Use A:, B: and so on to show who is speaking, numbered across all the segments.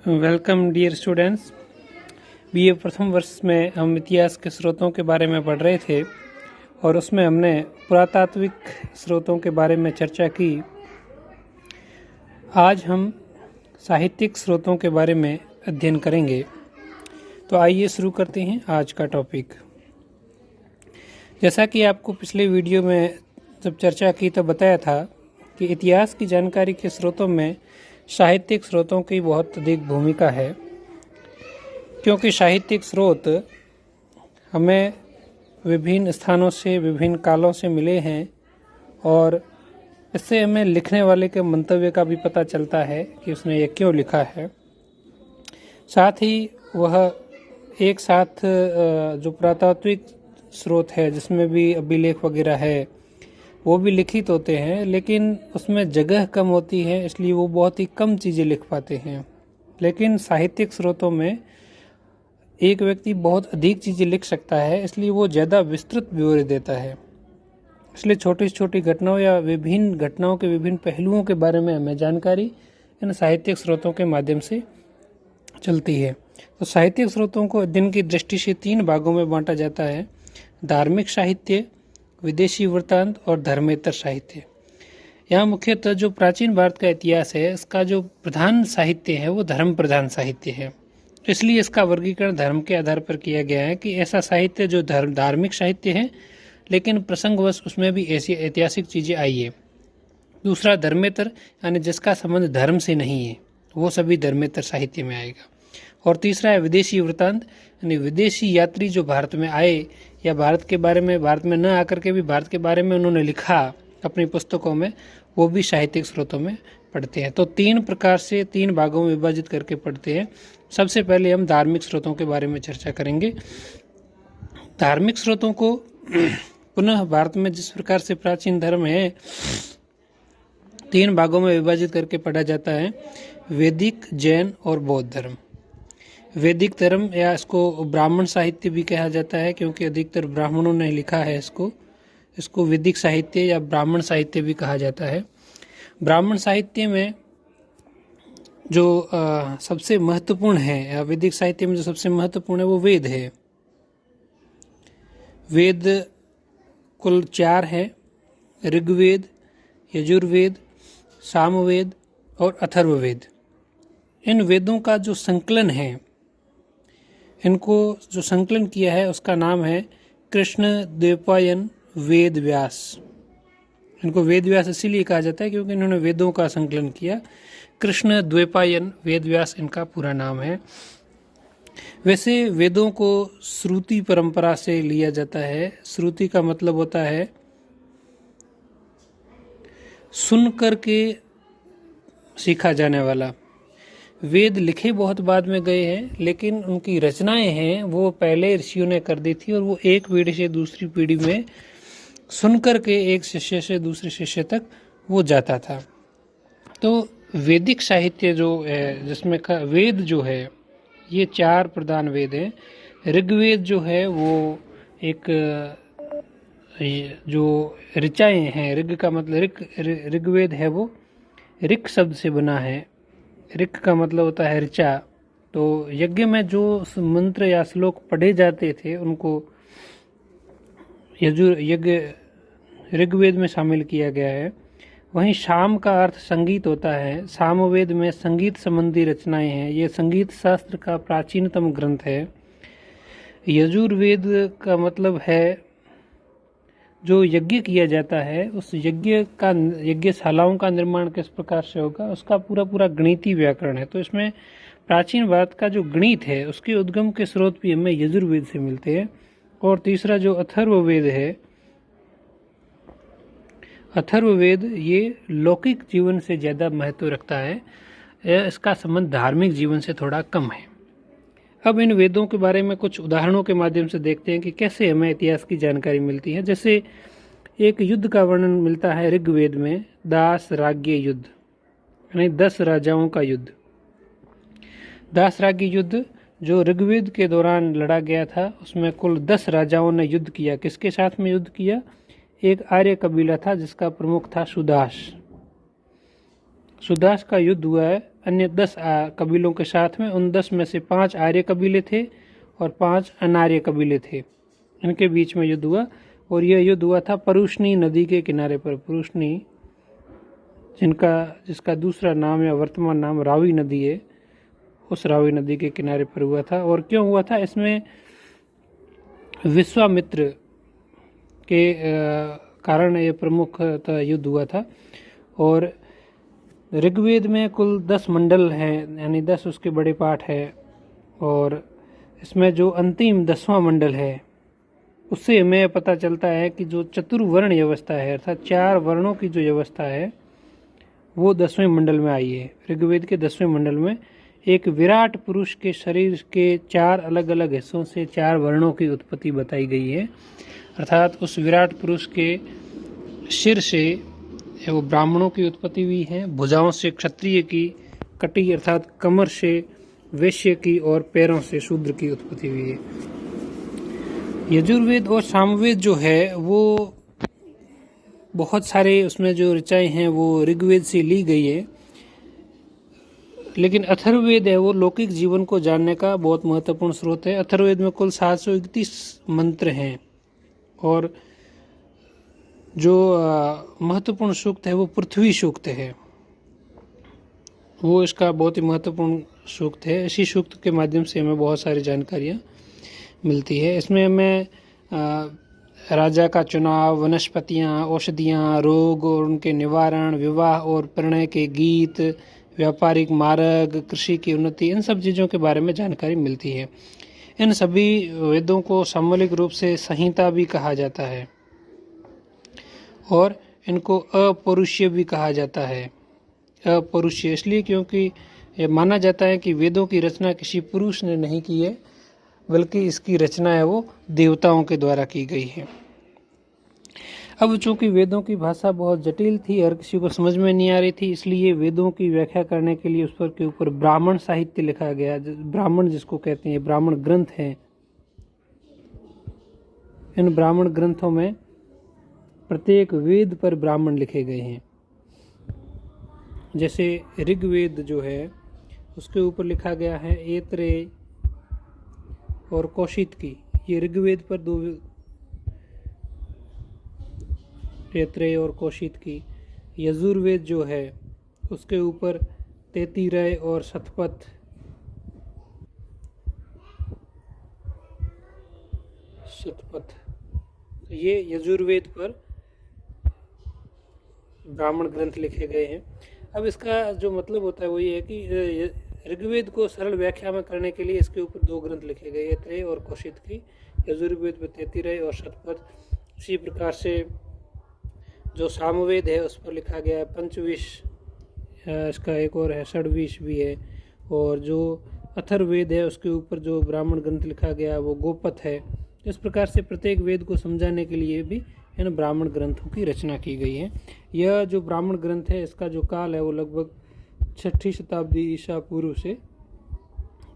A: Welcome dear students. BA प्रथम वर्ष में हम इतिहास के स्रोतों के बारे में पढ़ रहे थे और उसमें हमने पुरातात्विक स्रोतों के बारे में चर्चा की। आज हम साहित्यिक स्रोतों के बारे में अध्ययन करेंगे। तो आइए शुरू करते हैं आज का टॉपिक। जैसा कि आपको पिछले वीडियो में जब चर्चा की तब बताया था कि इतिहास की जानकारी के स्रोतों में साहित्यिक स्रोतों की बहुत अधिक भूमिका है, क्योंकि साहित्यिक स्रोत हमें विभिन्न स्थानों से विभिन्न कालों से मिले हैं और इससे हमें लिखने वाले के मंतव्य का भी पता चलता है कि उसने ये क्यों लिखा है। साथ ही वह एक साथ जो पुरातात्विक स्रोत है जिसमें भी अभिलेख वगैरह है वो भी लिखित होते हैं, लेकिन उसमें जगह कम होती है, इसलिए वो बहुत ही कम चीज़ें लिख पाते हैं। लेकिन साहित्यिक स्रोतों में एक व्यक्ति बहुत अधिक चीज़ें लिख सकता है, इसलिए वो ज़्यादा विस्तृत ब्यौरे देता है। इसलिए छोटी छोटी घटनाओं या विभिन्न घटनाओं के विभिन्न पहलुओं के बारे में हमें जानकारी इन साहित्यिक स्रोतों के माध्यम से चलती है। तो साहित्यिक स्रोतों को अध्ययन की दृष्टि से 3 भागों में बांटा जाता है: धार्मिक साहित्य, विदेशी वृत्तांत और धर्मेतर साहित्य। यहाँ मुख्यतः जो प्राचीन भारत का इतिहास है, इसका जो प्रधान साहित्य है वो धर्म प्रधान साहित्य है। इसलिए इसका वर्गीकरण धर्म के आधार पर किया गया है कि ऐसा साहित्य जो धार्मिक साहित्य है लेकिन प्रसंगवश उसमें भी ऐसी ऐतिहासिक चीज़ें आई है। दूसरा धर्मेतर, यानी जिसका संबंध धर्म से नहीं है, वो सभी धर्मेतर साहित्य में आएगा। और तीसरा है विदेशी वृत्तांत, यानी विदेशी यात्री जो भारत में आए या भारत में न आकर के भी भारत के बारे में उन्होंने लिखा अपनी पुस्तकों में, वो भी साहित्यिक स्रोतों में पढ़ते हैं। तो 3 प्रकार से 3 भागों में विभाजित करके पढ़ते हैं। सबसे पहले हम धार्मिक स्रोतों के बारे में चर्चा करेंगे। धार्मिक स्रोतों को पुनः भारत में जिस प्रकार से प्राचीन धर्म है 3 भागों में विभाजित करके पढ़ा जाता है: वैदिक, जैन और बौद्ध धर्म। वैदिक धर्म या इसको ब्राह्मण साहित्य भी कहा जाता है, क्योंकि अधिकतर ब्राह्मणों ने लिखा है इसको वैदिक साहित्य या ब्राह्मण साहित्य भी कहा जाता है। ब्राह्मण साहित्य में जो सबसे महत्वपूर्ण है या वैदिक साहित्य में जो सबसे महत्वपूर्ण है वो वेद है। वेद कुल 4 है: ऋग्वेद, यजुर्वेद, सामवेद और अथर्ववेद। इन वेदों का जो संकलन है, इनको जो संकलन किया है उसका नाम है कृष्ण द्वैपायन वेद व्यास। इनको वेद व्यास इसीलिए कहा जाता है क्योंकि इन्होंने वेदों का संकलन किया। कृष्ण द्वैपायन वेद व्यास इनका पूरा नाम है। वैसे वेदों को श्रुति परंपरा से लिया जाता है। श्रुति का मतलब होता है सुन कर के सीखा जाने वाला। वेद लिखे बहुत बाद में गए हैं, लेकिन उनकी रचनाएं हैं वो पहले ऋषियों ने कर दी थी और वो एक पीढ़ी से दूसरी पीढ़ी में सुनकर के एक शिष्य से दूसरे शिष्य तक वो जाता था। तो वैदिक साहित्य जो है, जिसमें वेद जो है ये 4 प्रधान वेद हैं। ऋग्वेद जो है वो एक जो ऋचाएँ हैं, ऋग का मतलब ऋग्वेद है वो ऋक शब्द से बना है। ऋक का मतलब होता है ऋचा। तो यज्ञ में जो मंत्र या श्लोक पढ़े जाते थे उनको ऋग्वेद में शामिल किया गया है। वहीं साम का अर्थ संगीत होता है। सामवेद में संगीत संबंधी रचनाएं हैं। ये संगीत शास्त्र का प्राचीनतम ग्रंथ है। यजुर्वेद का मतलब है जो यज्ञ किया जाता है, उस यज्ञशालाओं का निर्माण किस प्रकार से होगा उसका पूरा गणितीय व्याकरण है। तो इसमें प्राचीन भारत का जो गणित है उसके उद्गम के स्रोत भी हमें यजुर्वेद से मिलते हैं। और तीसरा जो अथर्ववेद है, अथर्ववेद ये लौकिक जीवन से ज़्यादा महत्व रखता है, इसका संबंध धार्मिक जीवन से थोड़ा कम है। अब इन वेदों के बारे में कुछ उदाहरणों के माध्यम से देखते हैं कि कैसे हमें इतिहास की जानकारी मिलती है। जैसे एक युद्ध का वर्णन मिलता है ऋग्वेद में, दास राज्य युद्ध, यानी 10 राजाओं का युद्ध। दास राज्य युद्ध जो ऋग्वेद के दौरान लड़ा गया था, उसमें कुल 10 राजाओं ने युद्ध किया। किसके साथ में युद्ध किया? एक आर्य कबीला था जिसका प्रमुख था सुदास। सुदास का युद्ध हुआ है अन्य 10 कबीलों के साथ में। उन 10 में से 5 आर्य कबीले थे और 5 अनार्य कबीले थे। इनके बीच में युद्ध हुआ और यह युद्ध हुआ था परुष्णी नदी के किनारे पर। परुष्णी जिसका दूसरा नाम या वर्तमान नाम रावी नदी है, उस रावी नदी के किनारे पर हुआ था। और क्यों हुआ था? इसमें विश्वामित्र के कारण ये प्रमुख युद्ध हुआ था। और ऋग्वेद में कुल 10 मंडल हैं, यानी 10 उसके बड़े पाठ है। और इसमें जो अंतिम 10वां मंडल है उससे हमें पता चलता है कि जो चतुर्वर्ण व्यवस्था है, अर्थात 4 वर्णों की जो व्यवस्था है, वो 10वें मंडल में आई है। ऋग्वेद के 10वें मंडल में एक विराट पुरुष के शरीर के 4 अलग अलग हिस्सों से 4 वर्णों की उत्पत्ति बताई गई है। अर्थात उस विराट पुरुष के सिर से वो ब्राह्मणों की उत्पत्ति हुई है, भुजाओं से क्षत्रिय की, कटी अर्थात कमर से वैश्य की और पैरों से शूद्र की उत्पत्ति हुई है। यजुर्वेद और सामवेद जो है वो बहुत सारे उसमें जो ऋचाएं हैं वो ऋग्वेद से ली गई है, लेकिन अथर्ववेद है वो लौकिक जीवन को जानने का बहुत महत्वपूर्ण स्रोत है। अथर्ववेद में कुल 731 मंत्र हैं और जो महत्वपूर्ण सूक्त है वो पृथ्वी सूक्त है, वो इसका बहुत ही महत्वपूर्ण सूक्त है। इसी सूक्त के माध्यम से हमें बहुत सारी जानकारियाँ मिलती है। इसमें हमें राजा का चुनाव, वनस्पतियाँ, औषधियाँ, रोग और उनके निवारण, विवाह और प्रणय के गीत, व्यापारिक मार्ग, कृषि की उन्नति, इन सब चीज़ों के बारे में जानकारी मिलती है। इन सभी वेदों को सामूहिक रूप से संहिता भी कहा जाता है और इनको अपौरुषीय भी कहा जाता है। अपौरुषीय इसलिए क्योंकि माना जाता है कि वेदों की रचना किसी पुरुष ने नहीं की है, बल्कि इसकी रचना है वो देवताओं के द्वारा की गई है। अब चूंकि वेदों की भाषा बहुत जटिल थी और किसी को समझ में नहीं आ रही थी, इसलिए वेदों की व्याख्या करने के लिए उस पर के ऊपर ब्राह्मण साहित्य लिखा गया। ब्राह्मण जिसको कहते हैं, ब्राह्मण ग्रंथ हैं। इन ब्राह्मण ग्रंथों में प्रत्येक वेद पर ब्राह्मण लिखे गए हैं। जैसे ऋग्वेद जो है उसके ऊपर लिखा गया है ऐत्रेय और कौशितकी। ये ऋग्वेद पर 2 ऐत्रेय और कौशितकी। यजुर्वेद जो है उसके ऊपर तैत्तिरेय और शतपथ। ये यजुर्वेद पर ब्राह्मण ग्रंथ लिखे गए हैं। अब इसका जो मतलब होता है वो ये है कि ऋग्वेद को सरल व्याख्या में करने के लिए इसके ऊपर 2 ग्रंथ लिखे गए, ऐत्रेय और कौशितकी। यजुर्वेद पर तैत्तिरेय और शतपथ। उसी प्रकार से जो सामवेद है उस पर लिखा गया है पंचविश, इसका एक और है षड्विश भी है। और जो अथर्ववेद है उसके ऊपर जो ब्राह्मण ग्रंथ लिखा गया वो गोपथ है। इस प्रकार से प्रत्येक वेद को समझाने के लिए भी इन ब्राह्मण ग्रंथों की रचना की गई है। यह जो ब्राह्मण ग्रंथ है इसका जो काल है वो लगभग 6ठी शताब्दी ईसा पूर्व से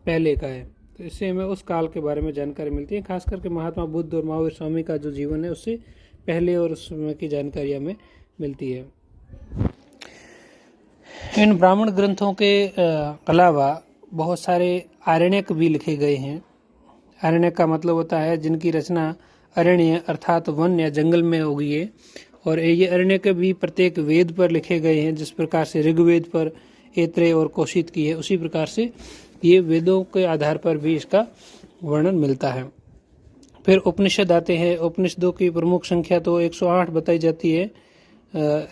A: पहले का है। तो इससे हमें उस काल के बारे में जानकारी मिलती है। खास करके महात्मा बुद्ध और महावीर स्वामी का जो जीवन है उससे पहले और उस समय की जानकारी हमें मिलती है। इन ब्राह्मण ग्रंथों के अलावा बहुत सारे आरण्यक भी लिखे गए हैं। आरण्यक का मतलब होता है जिनकी रचना अरण्य अर्थात वन या जंगल में हो गई है। और ये अरण्यक भी प्रत्येक वेद पर लिखे गए हैं। जिस प्रकार से ऋग्वेद पर ऐत्रेय और कौशितकी है, उसी प्रकार से ये वेदों के आधार पर भी इसका वर्णन मिलता है। फिर उपनिषद आते हैं। उपनिषदों की प्रमुख संख्या तो 108 बताई जाती है,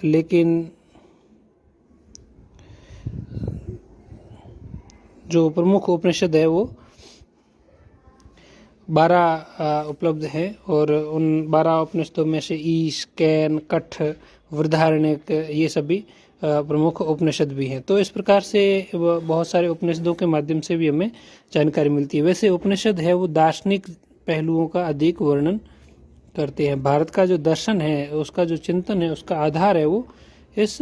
A: लेकिन जो प्रमुख उपनिषद है वो 12 उपलब्ध हैं। और उन 12 उपनिषदों में से ईश, कैन, कठ, वृद्धारण्यक ये सभी प्रमुख उपनिषद भी हैं। तो इस प्रकार से बहुत सारे उपनिषदों के माध्यम से भी हमें जानकारी मिलती है। वैसे उपनिषद है वो दार्शनिक पहलुओं का अधिक वर्णन करते हैं। भारत का जो दर्शन है, उसका जो चिंतन है, उसका आधार है वो इस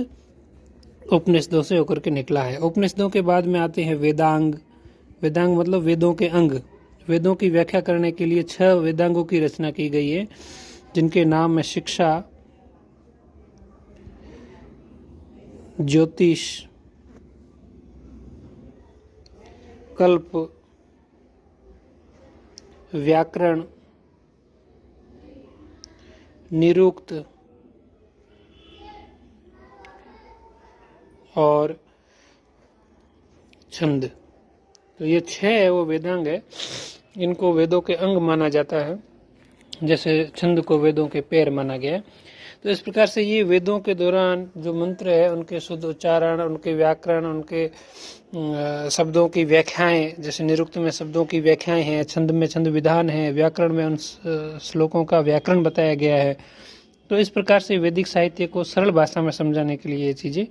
A: उपनिषदों से होकर के निकला है। उपनिषदों के बाद में आते हैं वेदांग। वेदांग मतलब वेदों के अंग। वेदों की व्याख्या करने के लिए 6 वेदांगों की रचना की गई है, जिनके नाम है शिक्षा, ज्योतिष, कल्प, व्याकरण, निरुक्त और छंद। तो ये 6 है वो वेदांग है, इनको वेदों के अंग माना जाता है, जैसे छंद को वेदों के पैर माना गया है। तो इस प्रकार से ये वेदों के दौरान जो मंत्र है उनके शुद्ध उच्चारण, उनके व्याकरण, उनके शब्दों की व्याख्याएं, जैसे निरुक्त में शब्दों की व्याख्याएं हैं, छंद में छंद विधान है, व्याकरण में उन श्लोकों का व्याकरण बताया गया है। तो इस प्रकार से वैदिक साहित्य को सरल भाषा में समझाने के लिए ये चीज़ें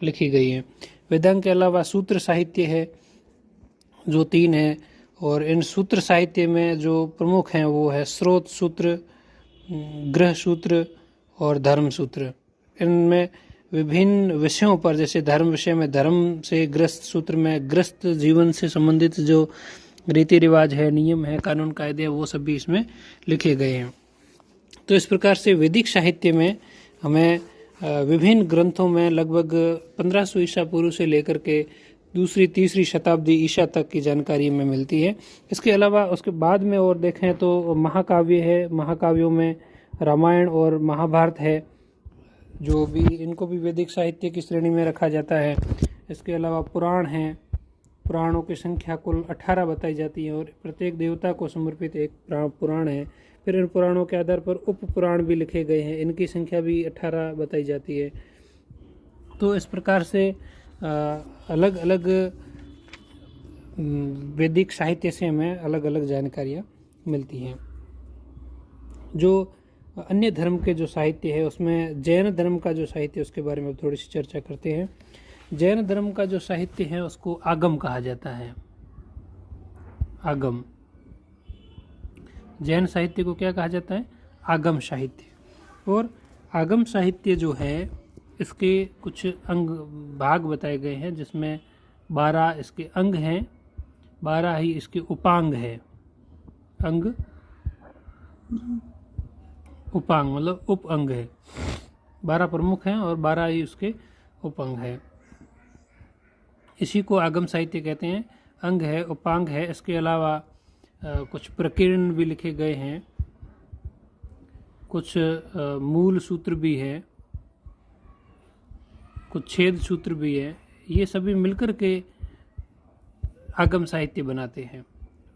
A: लिखी गई हैं। वेदांग के अलावा सूत्र साहित्य है जो 3 है, और इन सूत्र साहित्य में जो प्रमुख हैं वो है स्रोत सूत्र, ग्रह सूत्र और धर्म सूत्र। इनमें विभिन्न विषयों पर, जैसे धर्म विषय में धर्म से, ग्रस्त सूत्र में ग्रस्त जीवन से संबंधित जो रीति रिवाज है, नियम है, कानून कायदे, वो सभी इसमें लिखे गए हैं। तो इस प्रकार से वैदिक साहित्य में हमें विभिन्न ग्रंथों में लगभग 1500 ईसा पूर्व से लेकर के 2री-3री शताब्दी ईसा तक की जानकारी में मिलती है। इसके अलावा उसके बाद में और देखें तो महाकाव्य है, महाकाव्यों में रामायण और महाभारत है, जो भी इनको भी वैदिक साहित्य की श्रेणी में रखा जाता है। इसके अलावा पुराण हैं, पुराणों की संख्या कुल 18 बताई जाती है और प्रत्येक देवता को समर्पित एक पुराण है। फिर इन पुराणों के आधार पर उप पुराण भी लिखे गए हैं, इनकी संख्या भी 18 बताई जाती है। तो इस प्रकार से अलग अलग वैदिक साहित्य से हमें अलग अलग जानकारियाँ मिलती हैं। जो अन्य धर्म के जो साहित्य है उसमें जैन धर्म का जो साहित्य, उसके बारे में थोड़ी सी चर्चा करते हैं। जैन धर्म का जो साहित्य है उसको आगम कहा जाता है। आगम, जैन साहित्य को क्या कहा जाता है? आगम साहित्य। और आगम साहित्य जो है इसके कुछ अंग भाग बताए गए हैं, जिसमें 12 इसके अंग हैं, 12 ही इसके उपांग है। अंग, उपांग मतलब उप अंग है। 12 प्रमुख हैं और 12 ही उसके उपअंग है। इसी को आगम साहित्य कहते हैं। अंग है, उपांग है। इसके अलावा कुछ प्रकीर्ण भी लिखे गए हैं, कुछ मूल सूत्र भी है, कुछ छेद सूत्र भी है। ये सभी मिलकर के आगम साहित्य बनाते हैं।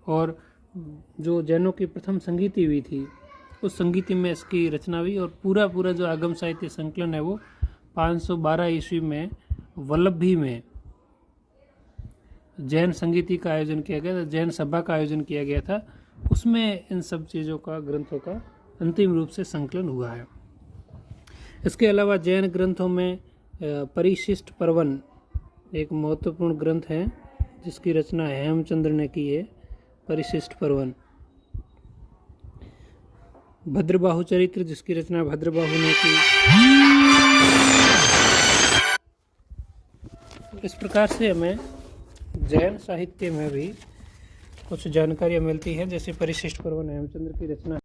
A: और जो जैनों की प्रथम संगीति हुई थी उस संगीति में इसकी रचना हुई, और पूरा जो आगम साहित्य संकलन है वो 512 ईस्वी में वल्लभी में जैन संगीति का आयोजन किया गया था, जैन सभा का आयोजन किया गया था। उसमें इन सब चीज़ों का, ग्रंथों का अंतिम रूप से संकलन हुआ है। इसके अलावा जैन ग्रंथों में परिशिष्ट पर्वन एक महत्वपूर्ण ग्रंथ है जिसकी रचना हेमचंद्र ने की है। परिशिष्ट पर्वन। भद्रबाहु चरित्र जिसकी रचना भद्रबाहु ने की। इस प्रकार से हमें जैन साहित्य में भी कुछ जानकारियाँ मिलती हैं, जैसे परिशिष्ट पर्वन हेमचंद्र की रचना